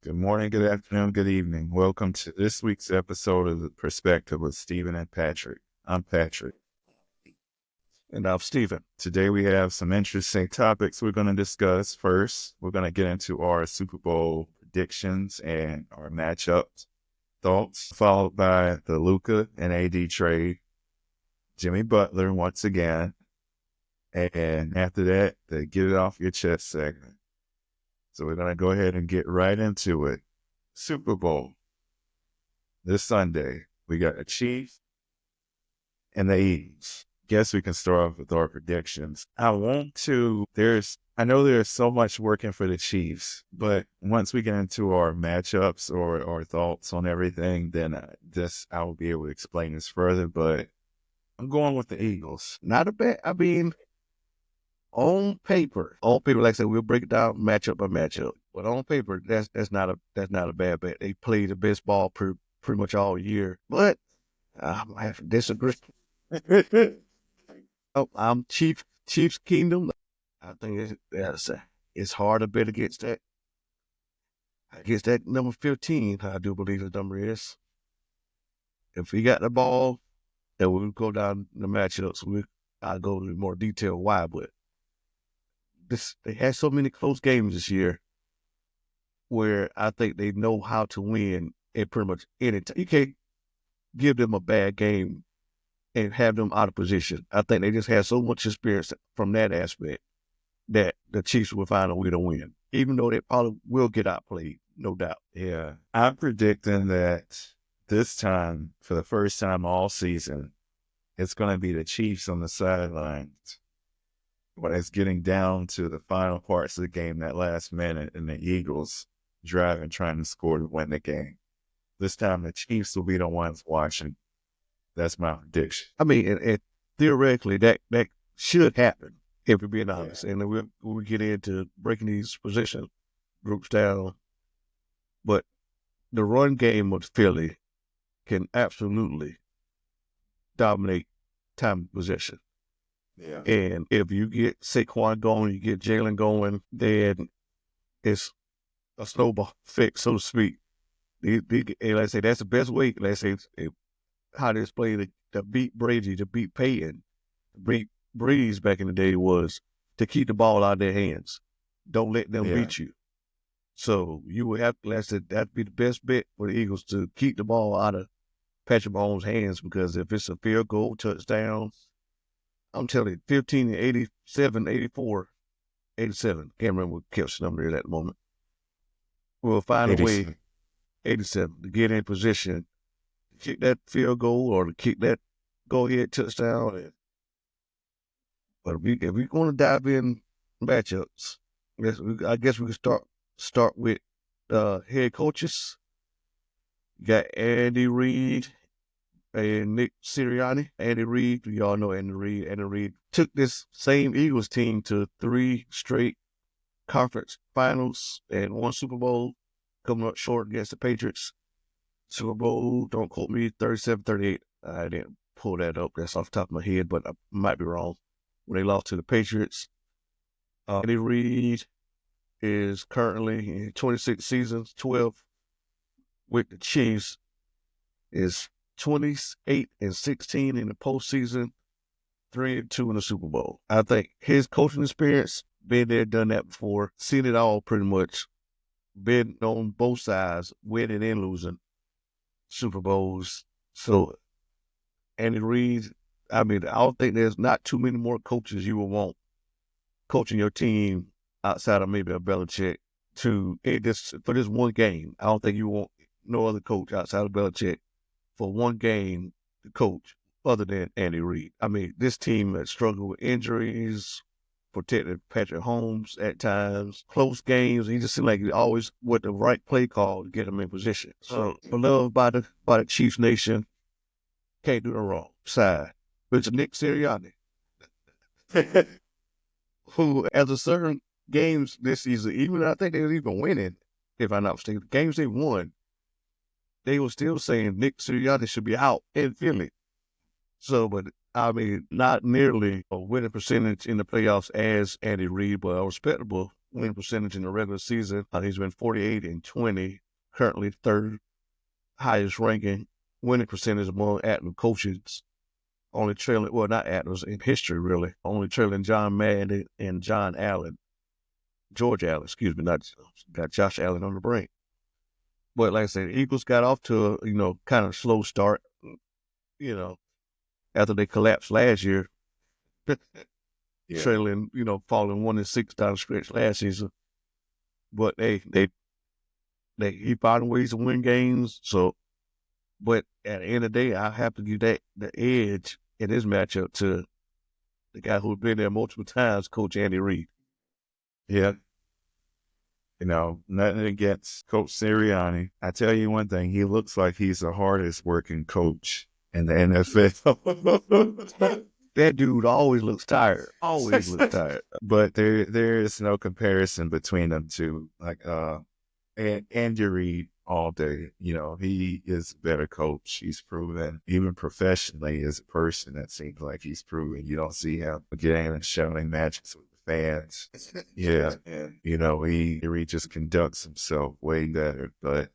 Good morning, good afternoon, good evening. Welcome to this week's episode of The Perspective with Stephen and Patrick. I'm Patrick. And I'm Steven. Today we have some interesting topics we're going to discuss. First, we're going to get into our Super Bowl predictions and our matchups thoughts, followed by the Luka and AD trade, Jimmy Butler once again, and after that, the Get It Off Your Chest segment. So we're going to go ahead and get right into it. Super Bowl. This Sunday, we got the Chiefs and the Eagles. Guess we can start off with our predictions. I know there's so much working for the Chiefs, but once we get into our matchups or our thoughts on everything, then I will be able to explain this further. But I'm going with the Eagles. Not a bad. On paper, like I said, we'll break it down matchup by matchup. But on paper, that's not a bad bet. They played the best ball pretty much all year. But I have to disagree. I'm Chiefs Kingdom. I think it's hard to bet against that. Against that number 15, I do believe the number is. If he got the ball, then we'll go down the matchups. I'll go into more detail why, but they had so many close games this year where I think they know how to win in pretty much any time. You can't give them a bad game and have them out of position. I think they just had so much experience from that aspect that the Chiefs will find a way to win, even though they probably will get outplayed, no doubt. Yeah. I'm predicting that this time, for the first time all season, it's going to be the Chiefs on the sidelines when it's getting down to the final parts of the game, that last minute, and the Eagles driving, trying to score to win the game. This time, the Chiefs will be the ones watching. That's my prediction. I mean, and theoretically, that should happen, if we're being honest. And we'll get into breaking these position groups down. But the run game of Philly can absolutely dominate time of possession. Yeah. And if you get Saquon going, you get Jalen going, then it's a snowball effect, so to speak. And like I say, that's the best way. Let's say how they play to beat Brady, to beat Peyton, to beat Breeze back in the day was to keep the ball out of their hands. Don't let them beat you. So you would have, like I said, that'd be the best bet for the Eagles to keep the ball out of Patrick Mahomes' hands, because if it's a field goal, touchdown, I'm telling you, 15 and 87, 84, 87. Can't remember what Kemp's number is at the moment. We'll find a way, 87, to get in position, to kick that field goal or to kick that go-ahead touchdown. But if we're going to dive in matchups, I guess we can start with head coaches. You got Andy Reid and Nick Sirianni. Andy Reid, we all know Andy Reid. Andy Reid took this same Eagles team to 3 straight conference finals and 1 Super Bowl, coming up short against the Patriots. Super Bowl, don't quote me, 37-38. I didn't pull that up. That's off the top of my head, but I might be wrong. When they lost to the Patriots. Andy Reid is currently in 26 seasons, 12 with the Chiefs, is 28-16 in the postseason, 3-2 in the Super Bowl. I think his coaching experience, been there, done that before, seen it all pretty much, been on both sides, winning and losing Super Bowls. So Andy Reid, I don't think there's not too many more coaches you will want coaching your team outside of maybe a Belichick for this one game. I don't think you want no other coach outside of Belichick for one game to coach other than Andy Reid. This team has struggled with injuries, protected Patrick Mahomes at times, close games. He just seemed like he always with the right play call to get him in position. So beloved by the Chiefs Nation, can't do no wrong. Side. It's Nick Sirianni, who, as a certain games this season, even I think they were even winning, if I'm not mistaken, the games they won, they were still saying Nick Sirianni should be out in Philly. So, but not nearly a winning percentage in the playoffs as Andy Reid, but a respectable winning percentage in the regular season. He's been 48-20, currently third highest ranking winning percentage among active coaches. Only trailing, well, not actors in history, really. Only trailing John Madden and John Allen. George Allen, excuse me, not got Josh Allen on the brain. But like I said, the Eagles got off to a, kind of slow start, after they collapsed last year. Trailing, falling 1-6 down the stretch last season. But he found ways to win games. So, but at the end of the day, I have to give that the edge in this matchup to the guy who's been there multiple times, Coach Andy Reid. Yeah. Nothing against Coach Sirianni. I tell you one thing, he looks like he's the hardest working coach in the NFL. That dude always looks tired. Always looks tired. But there is no comparison between them two. Like Andy Reid all day. He is a better coach. He's proven, even professionally as a person, that seems like he's proven. You don't see him getting and showing matches with the fans. Yeah. And, he just conducts himself way better. But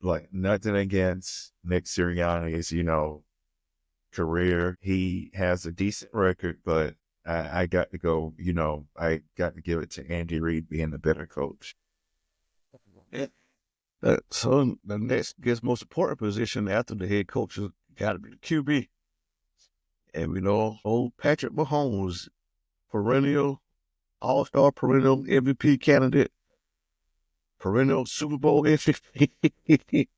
like nothing against Nick Sirianni's, career. He has a decent record, but I got to go, I got to give it to Andy Reid being the better coach. Yeah. So the next, most important position after the head coach has got to be the QB. And old Patrick Mahomes, perennial all-star, perennial MVP candidate, perennial Super Bowl MVP.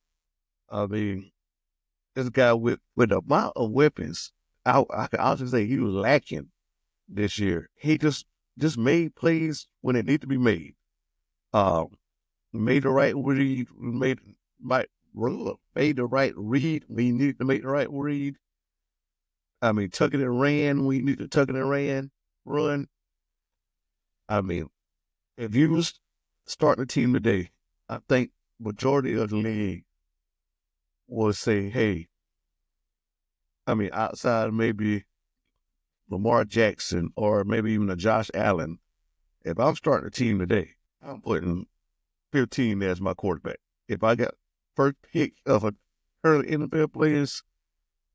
I mean, this guy with the amount of weapons, I can honestly say he was lacking this year. He just made plays when it needed to be made. Made the right read, made the right read. We needed to make the right read. I mean, tuck it and ran. We need to tuck it and run. I mean, if you was starting a team today, I think majority of the league will say, hey, outside of maybe Lamar Jackson or maybe even a Josh Allen, if I'm starting a team today, I'm putting 15 as my quarterback. If I got first pick of a early NFL players,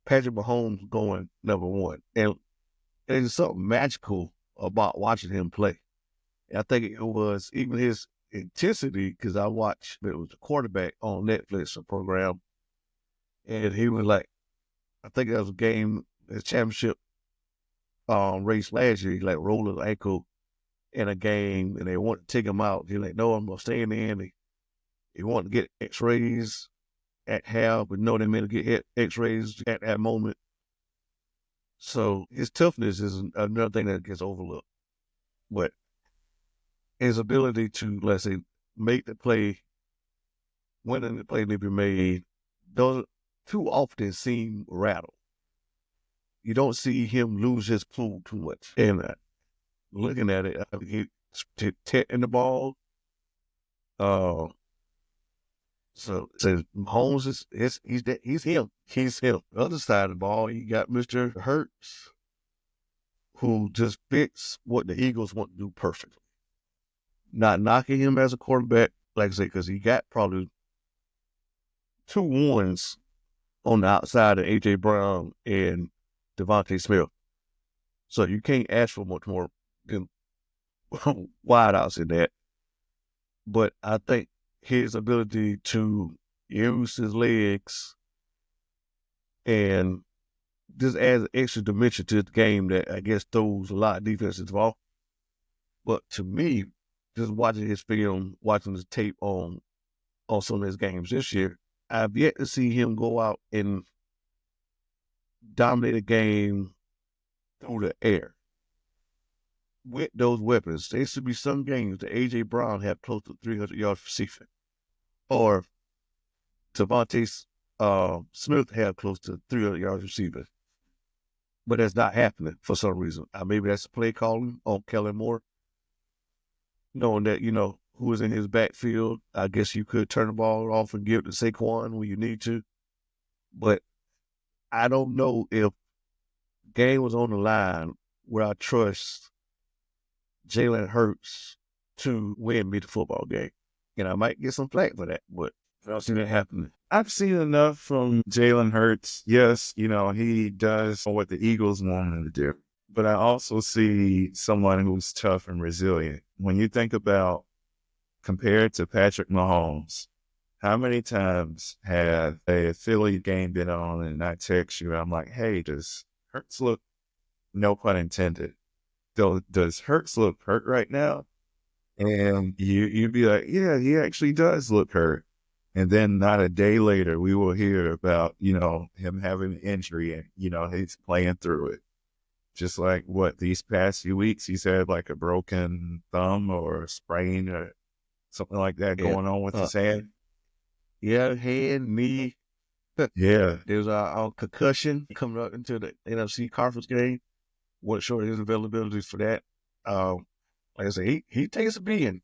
Patrick Mahomes going number one. And there's something magical about watching him play. I think it was even his intensity, because it was a quarterback on Netflix, a program, and he was like, I think that was a game, his championship race last year, he like rolled his ankle in a game and they wanted to take him out. He's like, no, I'm going to stay in the end. He wanted to get x-rays at half, but no, they meant to get x-rays at that moment. So his toughness is another thing that gets overlooked. But his ability to, let's say, make the play, when the play need to be made, doesn't too often seem rattled. You don't see him lose his cool too much. And looking at it, he's hitting the ball. So Mahomes he's him. He's him. The other side of the ball, you got Mr. Hurts, who just fits what the Eagles want to do perfectly. Not knocking him as a quarterback, like I say, because he got probably 2 ones on the outside of A.J. Brown and Devontae Smith. So you can't ask for much more than wideouts in that. But I think his ability to use his legs and just adds an extra dimension to the game that I guess throws a lot of defenses off. But to me, just watching his film, watching his tape on some of his games this year, I've yet to see him go out and dominate a game through the air with those weapons. There used to be some games that A.J. Brown had close to 300 yards receiving, or Devontae Smith had close to 300 yards receiving. But that's not happening for some reason. Maybe that's a play calling on Kellen Moore, knowing that, who is in his backfield. I guess you could turn the ball off and give it to Saquon when you need to. But I don't know if game was on the line where I trust Jalen Hurts to win me the football game. And I might get some flack for that, but I don't see that happening. I've seen enough from Jalen Hurts. Yes, he does what the Eagles want him to do. But I also see someone who's tough and resilient. When you think about compared to Patrick Mahomes, how many times have a Philly game been on and I text you, I'm like, hey, does Hurts look, no pun intended, does Hurts look hurt right now? And you'd be like, yeah, he actually does look hurt. And then not a day later, we will hear about, him having an injury and, he's playing through it. Just like these past few weeks, he's had like a broken thumb or a sprain or something like that going on with his hand. Yeah, hand, knee. Yeah. There's a concussion coming up into the NFC conference game. Wasn't sure his availability for that. Like I said, he takes a beating.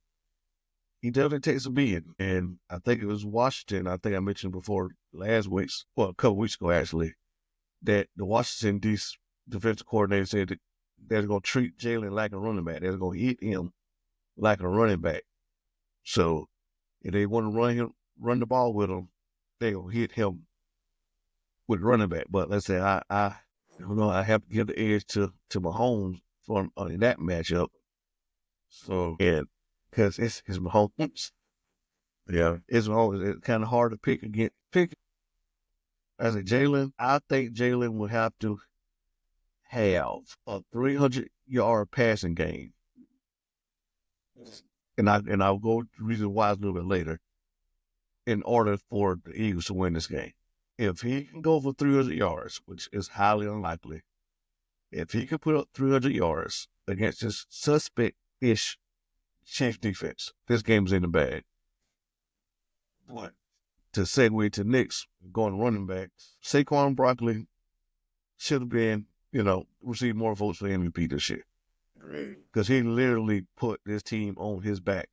He definitely takes a beating. And I think it was Washington, I think I mentioned before a couple weeks ago actually, that the Washington defensive coordinator said that they're going to treat Jalen like a running back. They're going to hit him like a running back. So if they want to run the ball with him, they'll hit him with running back. But let's say I have to give the edge to Mahomes in that matchup. So, and because it's Mahomes. Yeah. It's kind of hard to pick. As a Jalen, I think Jalen would have to have a 300-yard passing game. And I'll go to the reason why a little bit later, in order for the Eagles to win this game. If he can go for 300 yards, which is highly unlikely, if he can put up 300 yards against this suspect-ish Chiefs defense, this game's in the bag. But to segue to Knicks, going running back, Saquon Barkley should have been, received more votes for MVP this year. Because he literally put this team on his back.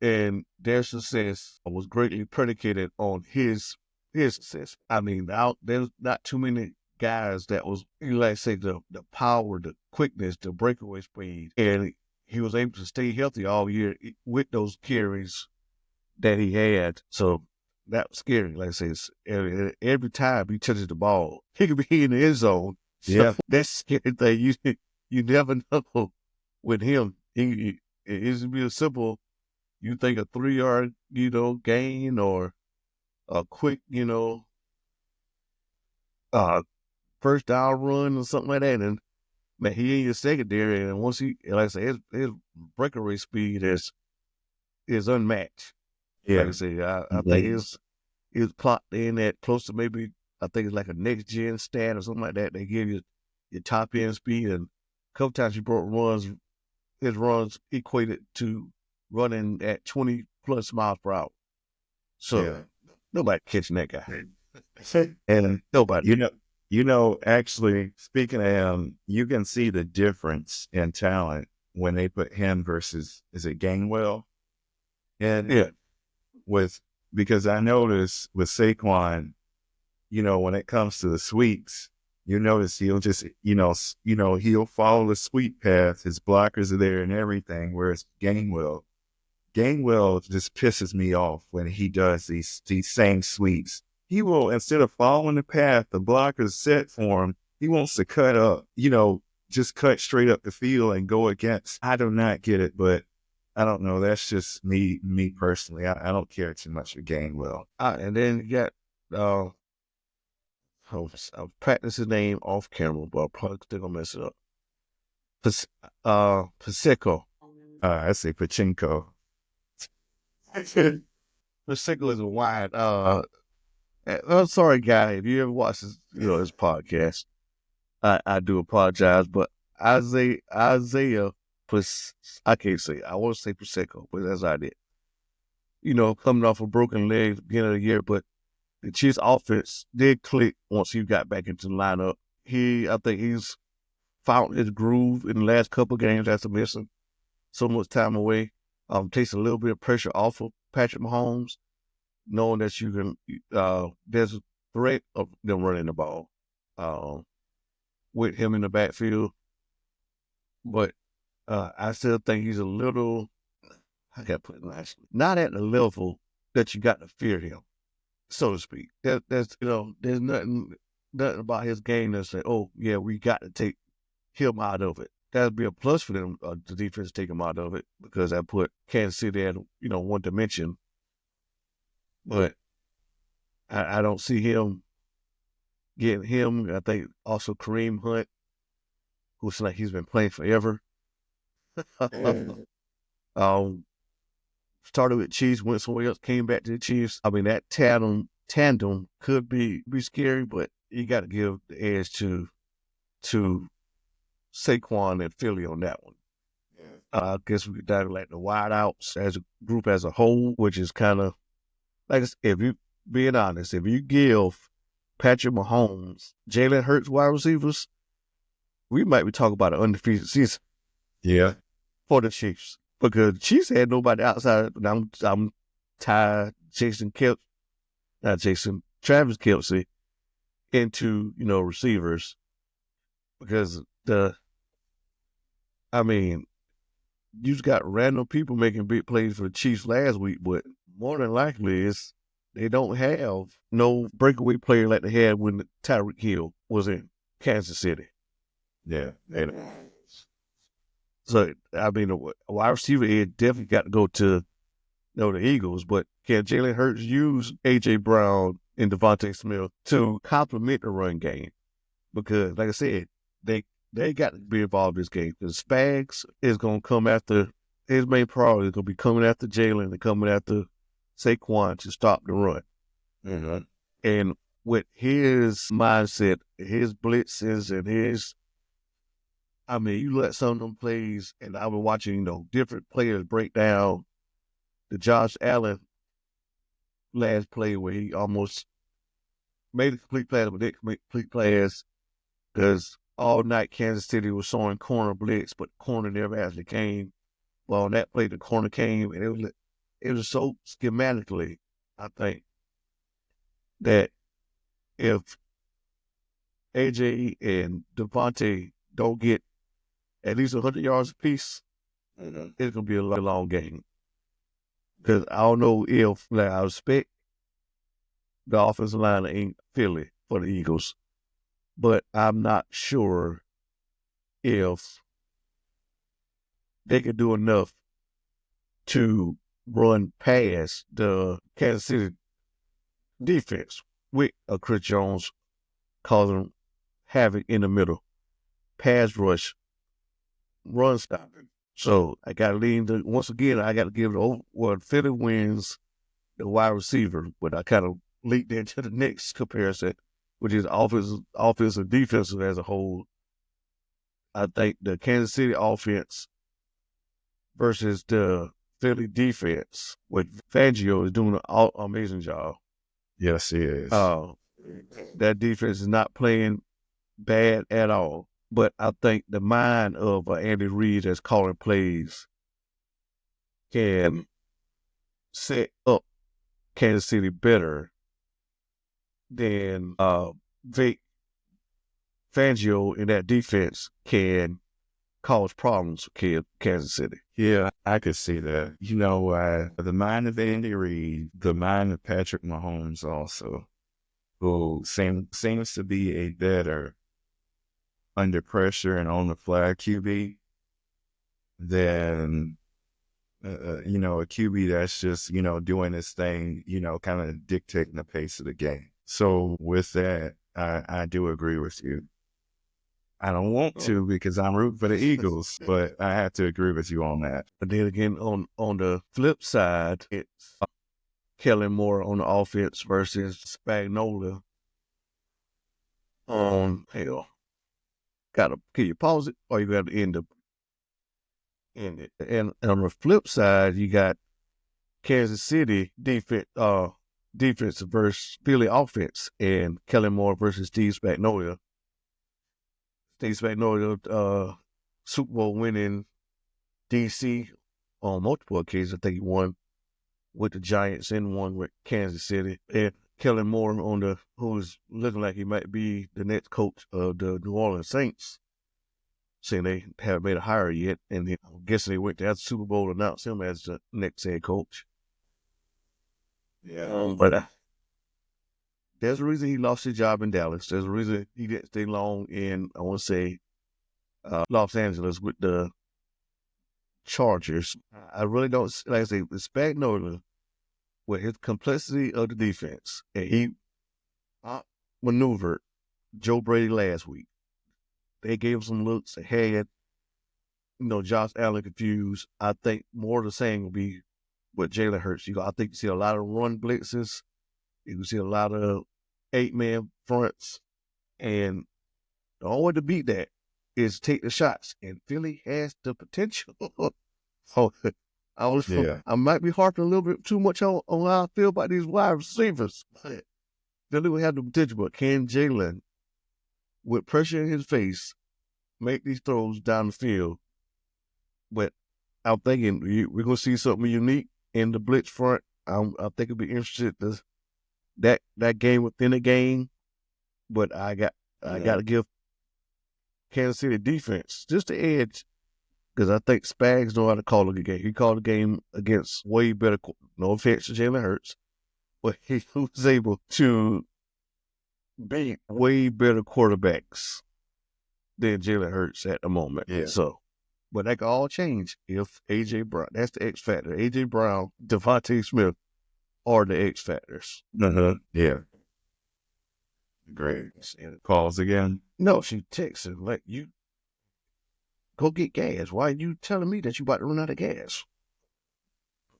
And their success was greatly predicated on his success. I mean, there's not too many guys that was, like say, the power, the quickness, the breakaway speed. And he was able to stay healthy all year with those carries that he had. So that was scary. Like I say, every time he touches the ball, he could be in the end zone. Yeah. So that's scary thing. You never know with him. It's real simple. You think a 3-yard, gain or a quick, first down run or something like that. And man, he in your secondary, and once he, like I say, his breakaway speed is unmatched. Yeah. Like I say, I think it's clocked in at close to maybe, I think it's like a next gen stat or something like that. They give you your top end speed, and a couple times he broke his runs equated to running at 20 plus miles per hour. So nobody catching that guy. And nobody. Actually, speaking of him, you can see the difference in talent when they put him versus, is it Gainwell? And because I noticed with Saquon, when it comes to the sweeps, you notice he'll just, he'll follow the sweep path. His blockers are there and everything. Whereas Gainwell just pisses me off when he does these same sweeps. He will, instead of following the path the blockers set for him, he wants to cut up, just cut straight up the field and go against. I do not get it, but I don't know. That's just me personally. I don't care too much for Gainwell. And then you got, I'll practice his name off camera, but I'm probably still gonna mess it up. Pacheco. I say Pachinko. Pacheco is a wide. I'm sorry, guy. If you ever watch this, this podcast, I do apologize. But Isaiah, I can't say. I want to say Pacheco, but that's how I did. Coming off a broken leg at the beginning of the year, but the Chiefs' offense did click once he got back into the lineup. I think he's found his groove in the last couple of games after missing so much time away. Takes a little bit of pressure off of Patrick Mahomes, knowing that you can, there's a threat of them running the ball with him in the backfield. But I still think he's a little, I got to put it nicely, not at the level that you got to fear him, so to speak. There's there's nothing about his game that say, oh yeah, we got to take him out of it. That'd be a plus for them, the defense to take him out of it, because that put Kansas City at one dimension. But I don't see him getting him. I think also Kareem Hunt, who's like he's been playing forever. Started with Chiefs, went somewhere else, came back to the Chiefs. I mean, that tandem could be scary, but you got to give the edge to Saquon and Philly on that one. I guess we could dive like the wideouts as a group as a whole, which is kind of like, if you being honest, if you give Patrick Mahomes, Jalen Hurts wide receivers, we might be talking about an undefeated season. Yeah. For the Chiefs, because the Chiefs had nobody outside. I'm tied Travis Kelce into receivers, because you just got random people making big plays for the Chiefs last week, but more than likely they don't have no breakaway player like they had when Tyreek Hill was in Kansas City. Yeah. So, a wide receiver edge definitely got to go to the Eagles, but can Jalen Hurts use A.J. Brown and Devontae Smith to complement the run game? Because, like I said, they got to be involved in this game, because Spags is going to come after, his main priority is going to be coming after Jalen and coming after Saquon to stop the run. Mm-hmm. And with his mindset, his blitzes, and you let some of them plays, and I've been watching, different players break down the Josh Allen last play where he almost made a complete pass, but didn't complete pass, because all night Kansas City was showing corner blitz, but the corner never actually came. Well, on that play, the corner came, and it was so schematically, I think, that if AJ and Devontae don't get at least 100 yards apiece, it's going to be a long game. Because I don't know if, I expect the offensive line ain't Philly for the Eagles, but I'm not sure if they could do enough to run past the Kansas City defense with Chris Jones causing havoc in the middle, pass rush, run stopping. So I got to lean to, once again, I got to give it Philly wins the wide receiver, but I kind of leaped into the next comparison, which is offensive and defensive as a whole. I think the Kansas City offense versus the Philly defense, with Fangio is doing an amazing job. Yes, he is. That defense is not playing bad at all. But I think the mind of Andy Reid as calling plays can set up Kansas City better than Vic Fangio in that defense can cause problems for Kansas City. Yeah, I could see that. The mind of Andy Reid, the mind of Patrick Mahomes also, who seems to be a better under pressure and on the fly QB than, a QB that's just, doing his thing, kind of dictating the pace of the game. So with that, I do agree with you. I don't want to, because I'm rooting for the Eagles, but I have to agree with you on that. But then again, on the flip side, it's Kellen Moore on the offense versus Spagnuolo on can you pause it, or you got to end it? And on the flip side, you got Kansas City defense versus Philly offense, and Kellen Moore versus Steve Spagnuolo. Steve Spagnuolo, Super Bowl winning DC on multiple occasions. I think he won with the Giants and one with Kansas City. And Kellen Moore who's looking like he might be the next coach of the New Orleans Saints. saying they haven't made a hire yet, and I'm guessing they went to have the Super Bowl to announce him as the next head coach. Yeah. But there's a reason he lost his job in Dallas. There's a reason he didn't stay long in, I want to say, Los Angeles with the Chargers. I really don't, like I say, Spagnuolo, with his complexity of the defense, and he maneuvered Joe Brady last week. They gave him some looks ahead. Josh Allen confused. I think more of the same will be with Jalen Hurts. I think you see a lot of run blitzes. You can see a lot of 8-man fronts. And the only way to beat that is take the shots. And Philly has the potential. So I might be harping a little bit too much on how I feel about these wide receivers. Philly will have the potential, but can Jalen, with pressure in his face, make these throws down the field? But I'm thinking we're going to see something unique in the blitz front. I think it'll be interesting that game within a game. But I got to give Kansas City defense just the edge, because I think Spags know how to call a good game. He called a game against way better. No offense to Jalen Hurts, but he was able to beat way better quarterbacks than Jalen Hurts at the moment. Yeah. So, but that could all change if A.J. Brown, that's the X factor. A.J. Brown, Devontae Smith are the X factors. Yeah. Great. Calls again? No, she texts him, like, you go get gas. Why are you telling me that you about to run out of gas?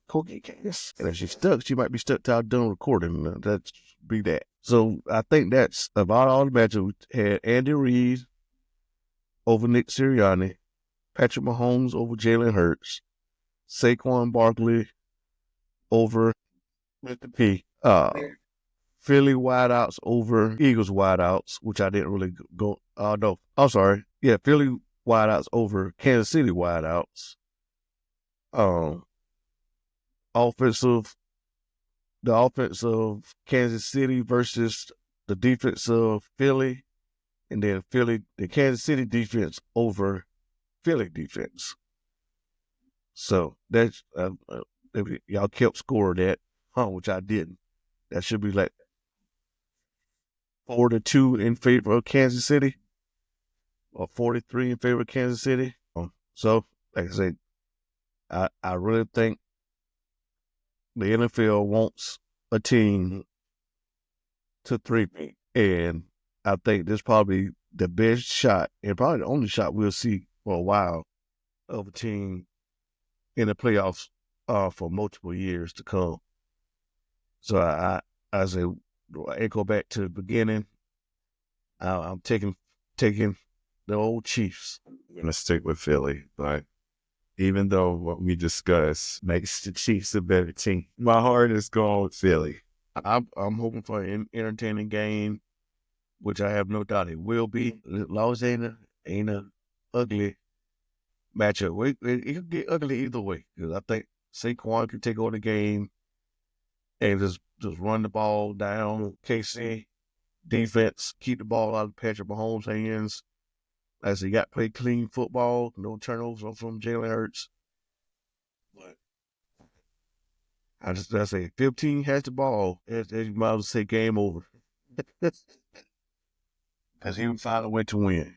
Go get gas. And if she's stuck, she might be stuck till I'm done recording. That's be that. So I think that's about all the matchups. We had Andy Reid over Nick Sirianni, Patrick Mahomes over Jalen Hurts, Saquon Barkley over Mr. P. Philly wideouts over Eagles wideouts, which I didn't really go. No, I'm sorry. Yeah, Philly wideouts over Kansas City wideouts. The offense of Kansas City versus the defense of Philly, and then the Kansas City defense over Philly defense. So that's y'all kept score of that, which I didn't. That should be like 4-2 in favor of Kansas City, or 43 in favor of Kansas City. So, like I said, I really think the NFL wants a team to three-peat, and I think this is probably the best shot, and probably the only shot we'll see for a while, of a team in the playoffs for multiple years to come. So I say, echo back to the beginning. I'm taking the old Chiefs. I'm going to stick with Philly, but even though what we discussed makes the Chiefs a better team, my heart is going with Philly. I'm hoping for an entertaining game, which I have no doubt it will be. As long as it ain't a ugly matchup. It can get ugly either way, because I think Saquon can take over the game and just run the ball down. KC defense, keep the ball out of Patrick Mahomes' hands. As he got play clean football, no turnovers from Jalen Hurts. But I say, 15 has the ball, as you might as well say game over. Because he would find a way to win.